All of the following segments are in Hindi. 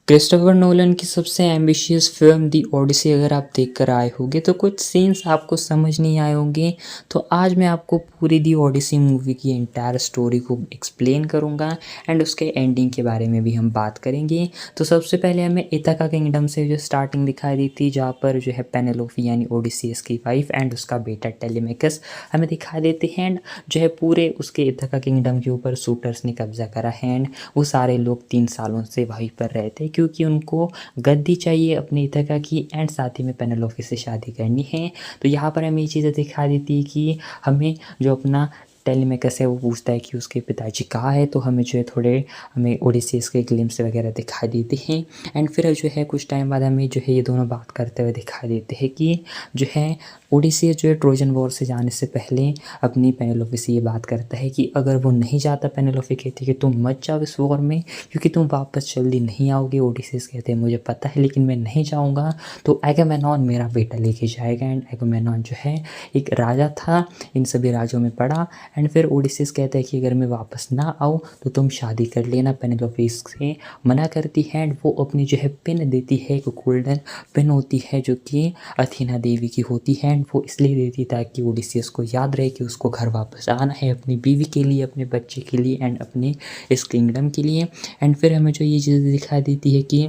क्रिस्टोफर नोलन की सबसे एम्बिशियस फिल्म दी ओडिसी अगर आप देख कर आए होंगे तो कुछ सीन्स आपको समझ नहीं आए होंगे। तो आज मैं आपको पूरी दी ओडिसी मूवी की एंटायर स्टोरी को एक्सप्लेन करूंगा एंड उसके एंडिंग के बारे में भी हम बात करेंगे। तो सबसे पहले हमें इथाका किंगडम से जो स्टार्टिंग दिखाई दी थी, जहाँ पर जो है पेनेलोपी यानी ओडिसीयस की वाइफ एंड उसका बेटा टेलेमेकस हमें दिखा देते हैं। एंड जो है पूरे उसके इथाका किंगडम के ऊपर सूटर्स ने कब्जा करा है एंड वो सारे लोग 3 सालों से वहीं पर रहते क्योंकि उनको गद्दी चाहिए अपनी इथाका की एंड साथ ही में पेनेलोपी से शादी करनी है। तो यहाँ पर हमें ये चीज़ें दिखा देती है कि हमें जो अपना टेलीमेकस है वो पूछता है कि उसके पिताजी कहाँ है। तो हमें जो है थोड़े हमें ओडिसीज के ग्लिम्स वगैरह दिखाई देते हैं एंड फिर जो है कुछ टाइम बाद हमें जो है ये दोनों बात करते हुए दिखाई देते हैं कि जो है ओडिसीज जो है ट्रोजन वॉर से जाने से पहले अपनी पेनेलोपी से ये बात करता है कि अगर वो नहीं जाता, पेनेलोपी कहती है कि तुम मत जाओ इस वॉर में क्योंकि तुम वापस जल्दी नहीं आओगे। ओडिसीज कहते हैं मुझे पता है लेकिन मैं नहीं जाऊँगा। तो एगामेनॉन मेरा बेटा लेके जाएगा एंड एगामेनॉन जो है एक राजा था, इन सभी राजों में पड़ा। एंड फिर ओडिसीज कहता है कि अगर मैं वापस ना आऊँ तो तुम शादी कर लेना। पेनेलोपी से मना करती है एंड वो अपनी जो है पिन देती है, एक गोल्डन पिन होती है जो कि अथीना देवी की होती है। एंड वो इसलिए देती ताकि ओडिसीज को याद रहे कि उसको घर वापस आना है अपनी बीवी के लिए, अपने बच्चे के लिए एंड अपने इस किंगडम के लिए। एंड फिर हमें जो ये चीज़ दिखाई देती है कि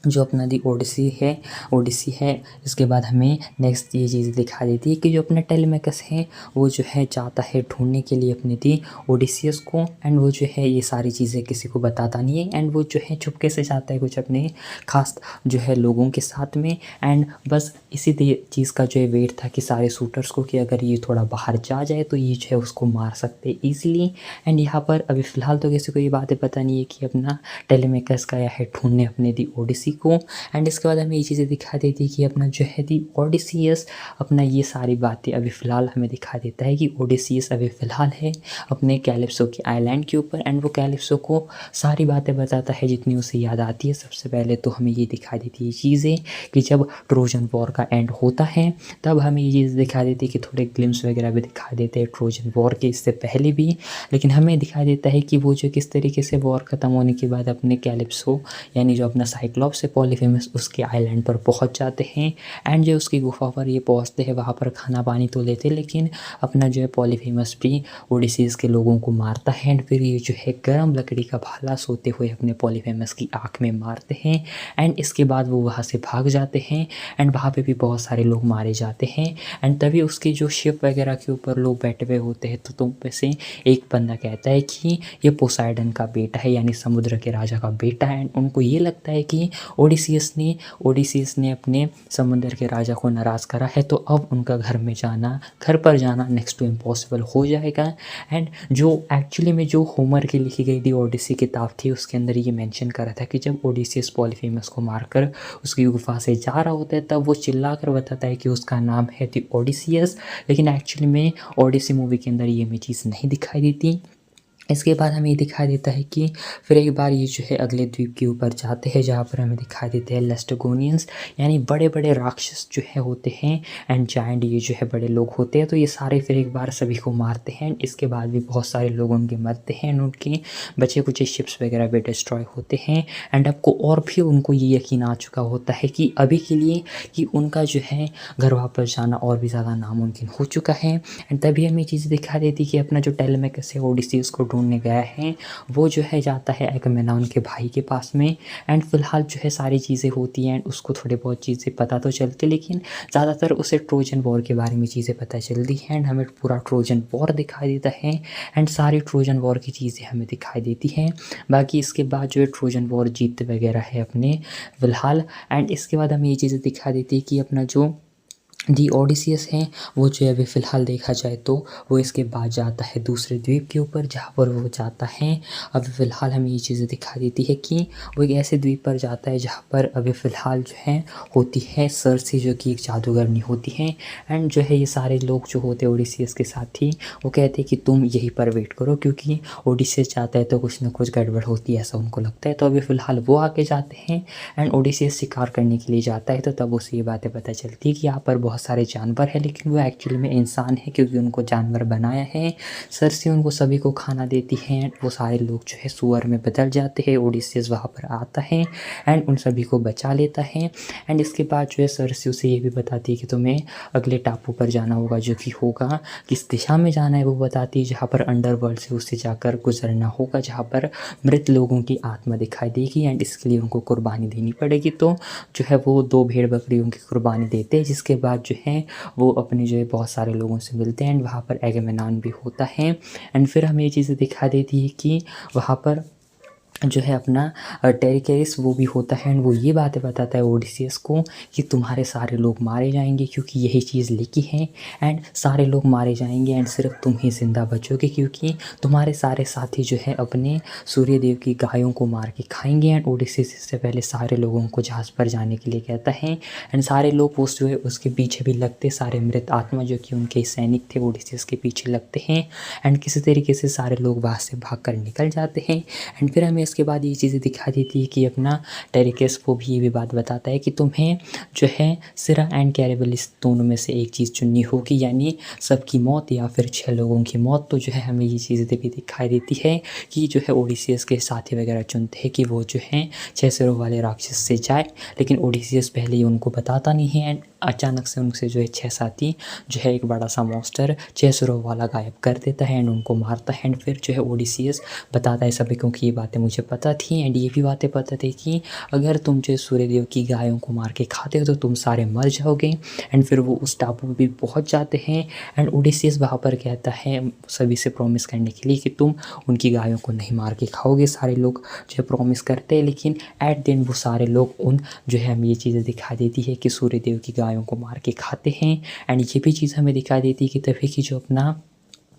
जो अपना दी ओडिसी है इसके बाद हमें नेक्स्ट ये चीज़ दिखा देती है कि जो अपना टेलीमेकस है वो जो है चाहता है ढूंढने के लिए अपनी दी ओडिसियस को। एंड वो जो है ये सारी चीज़ें किसी को बताता नहीं है एंड वो जो है चुपके से चाहता है कुछ अपने खास जो है लोगों के साथ में। एंड बस इसी चीज़ का जो है वेट था कि सारे शूटर्स को कि अगर ये थोड़ा बाहर जा जाए तो ये जो है उसको मार सकते ईजिली। एंड यहाँ पर अभी फ़िलहाल तो किसी को ये बातें पता नहीं है कि अपना टेलीमेकस गया है ढूंढने अपने दी ओडिसी को। एंड इसके बाद हमें ये चीज़ें दिखा देती है कि अपना जो है दी ओडिसियस अपना ये सारी बातें अभी फ़िलहाल हमें दिखा देता है कि ओडिसियस अभी फ़िलहाल है अपने कैलिप्सो के आइलैंड के ऊपर एंड वो कैलिप्सो को सारी बातें बताता है जितनी उसे याद आती है। सबसे पहले तो हमें ये दिखा देती है चीज़ें कि जब ट्रोजन वॉर का एंड होता है तब हमें ये चीज़ दिखा देती है कि थोड़े ग्लिम्स वगैरह भी दिखा देते हैं ट्रोजन वॉर के इससे पहले भी। लेकिन हमें दिखा देता है कि वो जो किस तरीके से वॉर ख़त्म होने के बाद अपने कैलिप्सो यानी जो अपना साइक्लॉप्स से पॉलीफेमस उसके आइलैंड पर पहुंच जाते हैं। एंड जो उसकी गुफा पर ये पहुंचते हैं वहाँ पर खाना पानी तो लेते लेकिन अपना जो है पॉलीफेमस भी ओडिसीज के लोगों को मारता है। एंड फिर ये जो है गर्म लकड़ी का भाला सोते हुए अपने पॉलीफेमस की आँख में मारते हैं। एंड इसके बाद वो वहाँ से भाग जाते हैं एंड वहाँ पे भी बहुत सारे लोग मारे जाते हैं। एंड तभी उसकी जो शिप वगैरह के ऊपर लोग बैठे हुए होते हैं तो तुम में से एक बंदा कहता है कि ये पोसाइडन का बेटा है यानी समुद्र के राजा का बेटा है। एंड उनको ये लगता है कि ओडिसीज ने अपने समुद्र के राजा को नाराज़ करा है तो अब उनका घर पर जाना नेक्स्ट टू इम्पॉसिबल हो जाएगा। एंड जो एक्चुअली में जो होमर की लिखी गई थी ओडिसी किताब थी उसके अंदर ये मेंशन करा था कि जब ओडिसीज पॉलीफेमस को मारकर उसकी गुफा से जा रहा होता है तब वो चिल्ला कर बताता है कि उसका नाम है दी ओडिसियस। लेकिन एक्चुअली में ओडिसी मूवी के अंदर ये हमें चीज़ नहीं दिखाई देती। इसके बाद हमें ये दिखाई देता है कि फिर एक बार ये जो है अगले द्वीप के ऊपर जाते हैं जहाँ पर हमें दिखाई देते हैं लेस्टोगोनियंस यानी बड़े बड़े राक्षस जो है होते हैं एंड जायंट ये जो है बड़े लोग होते हैं। तो ये सारे फिर एक बार सभी को मारते हैं। इसके बाद भी बहुत सारे लोग उनके मरते हैं एंड उनके बचे कुछ शिप्स वगैरह भी डिस्ट्रॉय होते हैं। एंड आपको और भी उनको ये यकीन आ चुका होता है कि अभी के लिए कि उनका जो है घर वापस जाना और भी ज़्यादा नामुमकिन हो चुका है। एंड तभी हमें चीज़ दिखा देती कि अपना जो टेलेमेकस है ओडिसीज को ढूंढने गया है वो जो है जाता है एगामेनॉन के भाई के पास में। एंड फिलहाल जो है सारी चीज़ें होती हैं एंड उसको थोड़ी बहुत चीज़ें पता तो चलती लेकिन ज़्यादातर उसे ट्रोजन वॉर के बारे में चीज़ें पता चलती हैं एंड हमें पूरा ट्रोजन वॉर दिखाई देता है एंड सारी ट्रोजन वॉर की चीज़ें हमें दिखाई देती हैं। बाकी इसके बाद जो है ट्रोजन वॉर जीतते वगैरह है अपने फिलहाल। एंड इसके बाद हमें ये चीज़ें दिखा देती है कि अपना जो दी ओडिसियस है वो जो है अभी फ़िलहाल देखा जाए तो वो इसके बाद जाता है दूसरे द्वीप के ऊपर जहाँ पर वो जाता है। अभी फ़िलहाल हमें ये चीज़ें दिखा देती है कि वो एक ऐसे द्वीप पर जाता है जहाँ पर अभी फ़िलहाल जो है होती है सर्सी जो कि एक जादूगरनी होती है। एंड जो है ये सारे लोग जो होते हैं ओडिसियस के साथ ही वो कहते हैं कि तुम यहीं पर वेट करो क्योंकि ओडिसियस जाता है तो कुछ ना कुछ गड़बड़ होती है ऐसा उनको लगता है। तो अभी फ़िलहाल वो आके जाते हैं एंड ओडिसियस शिकार करने के लिए जाता है तो तब उसे ये बातें पता चलती है कि यहाँ पर बहुत सारे जानवर हैं लेकिन वो एक्चुअली में इंसान है क्योंकि उनको जानवर बनाया है। सर्सी उनको सभी को खाना देती है। वो सारे लोग जो है सुअर में बदल जाते हैं। ओडिसियस वहाँ पर आता है एंड उन सभी को बचा लेता है। एंड इसके बाद जो है सर्सी उसे ये भी बताती है कि तुम्हें अगले टापू पर जाना होगा, जो कि होगा किस दिशा में जाना है वो बताती है, जहाँ पर अंडरवर्ल्ड से उसे जाकर गुजरना होगा, जहाँ पर मृत लोगों की आत्मा दिखाई देगी एंड इसके लिए उनको कुर्बानी देनी पड़ेगी। तो जो है वो 2 भेड़ बकरियों की कुर्बानी देते हैं, जिसके बाद जो है वो अपने जो है बहुत सारे लोगों से मिलते हैं एंड वहाँ पर एगेमेनॉन भी होता है। एंड फिर हमें ये चीज़ें दिखा देती है कि वहाँ पर जो है अपना टेरिकेरिस वो भी होता है एंड वो ये बातें बताता है ओडिसियस को कि तुम्हारे सारे लोग मारे जाएंगे क्योंकि यही चीज़ लिखी है एंड सारे लोग मारे जाएंगे एंड सिर्फ तुम ही जिंदा बचोगे क्योंकि तुम्हारे सारे साथी जो है अपने सूर्यदेव की गायों को मार के खाएंगे। एंड ओडिसियस इससे पहले सारे लोगों को जहाज़ पर जाने के लिए कहता है एंड सारे लोग उस जो है उसके पीछे भी लगते, सारे मृत आत्मा जो कि उनके सैनिक थे ओडिसियस के पीछे लगते हैं एंड किसी तरीके से सारे लोग वहाँ से भाग कर निकल जाते हैं। एंड फिर हमें इसके बाद ये चीज़ें दिखा देती है कि अपना टेरिकेस वो भी ये भी बात बताता है कि तुम्हें जो है सिरा एंड कैरेबलिस दोनों में से एक चीज़ चुननी होगी, यानी सबकी मौत या फिर 6 लोगों की मौत। तो जो है हमें ये चीज़ें भी दिखाई देती है कि जो है ओडिसियस के साथी वगैरह चुनते हैं कि वो जो है 6 सिरों वाले राक्षस से जाए, लेकिन ओडिसियस पहले ही उनको बताता नहीं है एंड अचानक से उनसे जो है 6 साथी जो है एक बड़ा सा मॉन्स्टर 6 सिरों वाला गायब कर देता है एंड उनको मारता है। एंड फिर जो है ओडिसियस बताता है सभी को कि ये बातें मुझे पता थी एंड ये भी बातें पता थी कि अगर तुम जो सूर्यदेव की गायों को मार के खाते हो तो तुम सारे मर जाओगे। एंड फिर वो उस टापू पर भी पहुंच जाते हैं एंड ओडिसियस वहाँ पर कहता है सभी से प्रॉमिस करने के लिए कि तुम उनकी गायों को नहीं मार के खाओगे। सारे लोग जो है प्रॉमिस करते हैं लेकिन एट द एंड वो सारे लोग उन जो है हमें ये चीज़ें दिखा देती है कि सूर्यदेव की गायों को मार के खाते हैं। एंड ये भी चीज़ हमें दिखा देती है कि तभी की जो अपना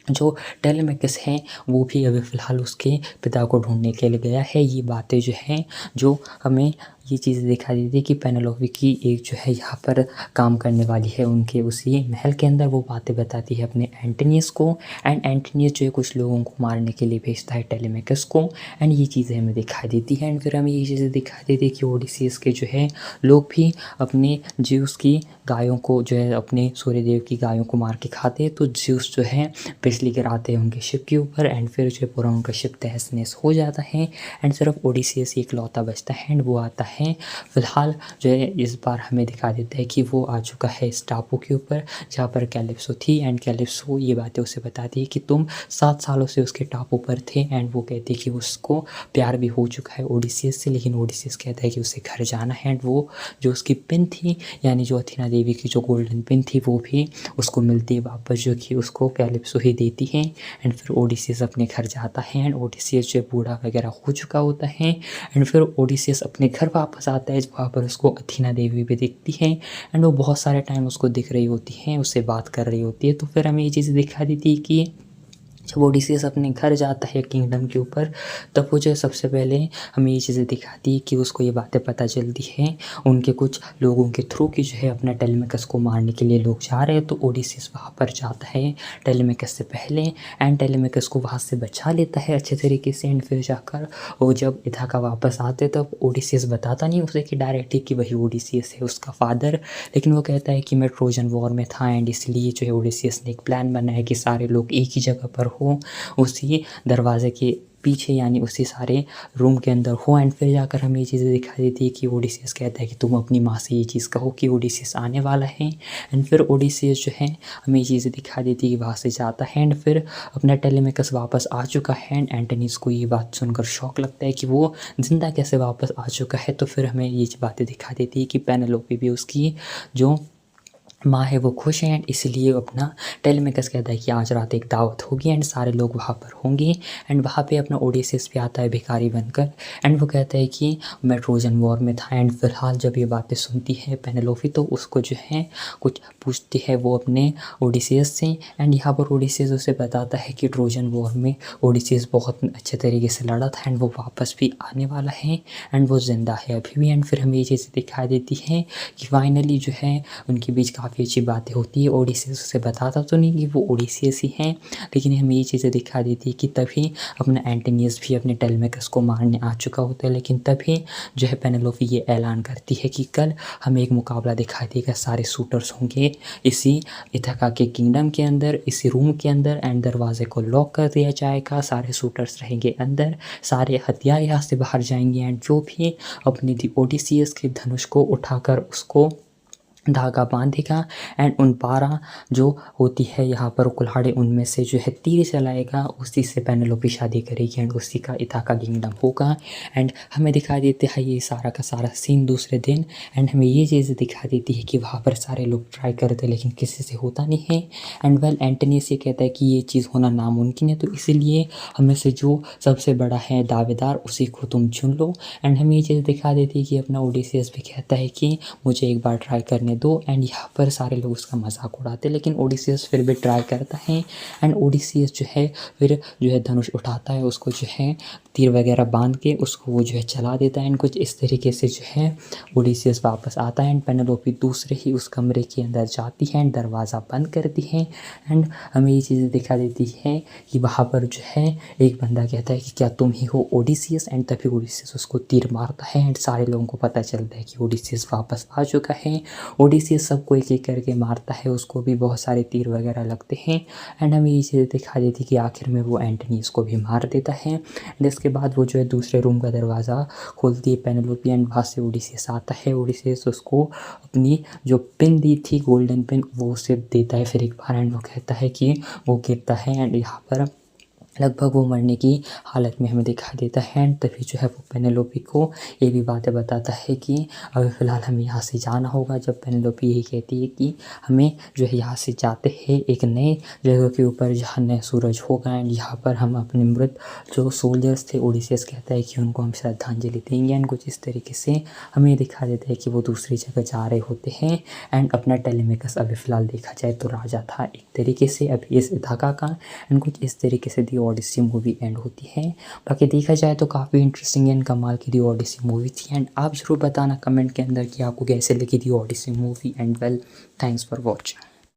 जो टेलेमेकस है वो भी अभी फ़िलहाल उसके पिता को ढूंढने के लिए गया है। ये बातें जो हैं जो हमें ये चीज़ें दिखा दी थी कि पेनेलोपी की एक जो है यहाँ पर काम करने वाली है उनके उसी महल के अंदर, वो बातें बताती है अपने एंटोनियस को एंड एंटोनियस जो है कुछ लोगों को मारने के लिए भेजता है टेलेमेकस को एंड ये चीज़ें हमें दिखाई देती हैं। एंड फिर हमें ये चीज़ें दिखाई देती है कि ओडिसीज के जो है लोग भी अपने ज्यूस की गायों को जो है अपने सूर्यदेव की गायों को मार के खाते हैं। तो ज्यूस जो है बिजली गिराते हैं उनके शिप के ऊपर एंड फिर जो है पूरा उनका शिप तहस नहस हो जाता है एंड सिर्फ ओडिसीज एक लौता बचता है एंड वो आता है। फ़िलहाल जो है इस बार हमें दिखा देता है कि वो आ चुका है इस टापू के ऊपर जहाँ पर कैलिप्सो थी एंड कैलिप्सो ये बातें उसे बताती है कि तुम 7 सालों से उसके टापू पर थे एंड वो कहती है कि उसको प्यार भी हो चुका है ओडिसीज से, लेकिन ओडिसीज कहता है कि उसे घर जाना है एंड वो जो उसकी पिन थी यानी जो अथीना देवी की जो गोल्डन पिन थी वो भी उसको मिलती है वापस, जो कि उसको कैलिप्सो ही देती है। एंड फिर ओडिसीज अपने घर जाता है एंड ओडिसीज जो बूढ़ा वगैरह हो चुका होता है एंड फिर ओडिसीज अपने घर वापस आता है। वहाँ पर उसको अथीना देवी भी दिखती है एंड वो बहुत सारे टाइम उसको दिख रही होती है, उससे बात कर रही होती है। तो फिर हमें ये चीज़ दिखा देती है कि जब ओडिसीज अपने घर जाता है किंगडम के ऊपर तब वो जो है सबसे पहले हमें ये चीज़ें दिखाती है कि उसको ये बातें पता चलती हैं उनके कुछ लोगों के थ्रू कि जो है अपना टेलेमेकस को मारने के लिए लोग जा रहे हैं। तो ओडिसीज वहाँ पर जाता है टेलेमेकस से पहले एंड टेलेमेकस को वहाँ से बचा लेता है अच्छे तरीके से। एंड फिर जाकर वो जब इथाका वापस आते तब ओडिसीज बताता नहीं उसे कि डायरेक्टली कि वही ओडिसीज है उसका फादर, लेकिन वो कहता है कि मैं ट्रोजन वॉर में था एंड इसलिए जो है ओडिसीज ने एक प्लान बनाया कि सारे लोग एक ही जगह पर हो उसी दरवाजे के पीछे यानी उसी सारे रूम के अंदर हो। एंड फिर जाकर हमें ये चीज़ें दिखाई देती है कि ओडिसीज कहता है कि तुम अपनी माँ से ये चीज़ कहो कि ओडिसीज आने वाला है। एंड फिर ओडिसीज जो है हमें ये चीज़ें दिखाई देती है कि वहाँ से जाता है एंड फिर अपना टेलेमेकस वापस आ चुका है एंड एंटोनियस को ये बात सुनकर शौक लगता है कि वो ज़िंदा कैसे वापस आ चुका है। तो फिर हमें ये बातें दिखा देती है कि पेनेलोपी भी उसकी जो माँ है वो खुश हैं एंड इसलिए अपना टेलेमेकस कहता है कि आज रात एक दावत होगी एंड सारे लोग वहाँ पर होंगे। एंड वहाँ पे अपना ओडिसीज भी आता है भिखारी बनकर एंड वो कहता है कि मैं ट्रोजन वॉर में था। एंड फिलहाल जब ये बातें सुनती है पेनेलोपी तो उसको जो है कुछ पूछती है वो अपने ओडिसीज से एंड यहाँ पर ओडिसीज उसे बताता है कि ट्रोजन वॉर में ओडिसीज बहुत अच्छे तरीके से लड़ा था एंड वो वापस भी आने वाला है एंड वो ज़िंदा है अभी भी। एंड फिर हमें ये चीज़ें दिखाई देती है कि फाइनली जो है उनके बीच काफ़ी काफ़ी अच्छी बातें होती है। ओडिसियस उसे बताता तो नहीं कि वो ओडिसियस ही हैं, लेकिन हमें ये चीज़ें दिखा देती है कि तभी अपना एंटोनियस भी अपने टेलेमाकस को मारने आ चुका होता है। लेकिन तभी जो है पेनेलोपी ये ऐलान करती है कि कल हमें एक मुकाबला दिखाई देगा, सारे शूटर्स होंगे इसी इथाका के किंगडम के अंदर, इसी रूम के अंदर, एंड दरवाजे को लॉक कर दिया जाएगा, सारे शूटर्स रहेंगे अंदर, सारे हथियार यहाँ से बाहर जाएंगे, एंड जो भी अपनी दी ओडिसियस के धनुष को उठाकर उसको धागा बांधेगा एंड उन 12 जो होती है यहाँ पर कुल्हाड़ी, उनमें से जो है तीर चलाएगा, उसी से पेनेलोपी शादी करेगी एंड उसी का इथाका किंगडम होगा। एंड हमें दिखा देते हैं ये सारा का सारा सीन दूसरे दिन, एंड हमें ये चीज़ दिखा देती है कि वहाँ पर सारे लोग ट्राई करते लेकिन किसी से होता नहीं है। एंड वेल एंटोनियस ये कहता है कि ये चीज़ होना नामुमकिन है, तो इसीलिए हमें से जो सबसे बड़ा है दावेदार उसी को तुम चुन लो। एंड हमें ये चीज़ दिखा देती है कि अपना ओडिसियस भी कहता है कि मुझे एक बार ट्राई करने दो, एंड यहाँ पर सारे लोग उसका मजाक उड़ाते हैं, लेकिन ओडिसियस फिर भी ट्राई करता है। एंड ओडिसियस जो है फिर जो है धनुष उठाता है, उसको जो है तीर वगैरह बांध के उसको वो जो है चला देता है, एंड कुछ इस तरीके से जो है ओडिसियस वापस आता है। एंड पेनेलोपी दूसरे ही उस कमरे के अंदर जाती है एंड दरवाज़ा बंद करती है। एंड हमें ये चीज़ें दिखा देती है कि वहाँ पर जो है एक बंदा कहता है कि क्या तुम ही हो ओडिसियस, एंड तभी ओडिसियस उसको तीर मारता है एंड सारे लोगों को पता चलता है कि ओडिसियस वापस आ चुका है। ओडिसियस सबको एक एक करके मारता है, उसको भी बहुत सारे तीर वगैरह लगते हैं। एंड हमें ये चीज़ें दिखा देती कि आखिर में वो एंटोनियस को भी मार देता है। एंड इसके बाद वो जो है दूसरे रूम का दरवाज़ा खोलती है पेनेलोपी, एंड वहाँ से ओडिसियस आता है। ओडिसियस उसको अपनी जो पिन दी थी गोल्डन पिन वो उसे देता है फिर एक बार, एंड वो कहता है कि वो गिरता है एंड यहाँ पर लगभग वो मरने की हालत में हमें दिखाई देता है। एंड तभी जो है वो पेनेलोपी को ये भी बातें बताता है कि अभी फ़िलहाल हमें यहाँ से जाना होगा। जब पेनेलोपी यही कहती है कि हमें जो है यहाँ से जाते हैं एक नए जगह के ऊपर जहाँ नया सूरज होगा, एंड यहाँ पर हम अपने मृत जो सोल्जर्स थे ओडिसियस कहता है कि उनको हम श्रद्धांजलि देंगे। एंड कुछ इस तरीके से हमें दिखा देता है कि वो दूसरी जगह जा रहे होते हैं। एंड अपना टेलेमाकस अभी फ़िलहाल देखा जाए तो राजा था एक तरीके से अभी इस इथाका का, एंड कुछ इस तरीके से दी ओडिसी मूवी एंड होती है। बाकी देखा जाए तो काफ़ी इंटरेस्टिंग एंड कमाल की दी ओडिसी मूवी थी। एंड आप ज़रूर बताना कमेंट के अंदर कि आपको कैसे लगी the Odyssey movie. And well thanks for watching.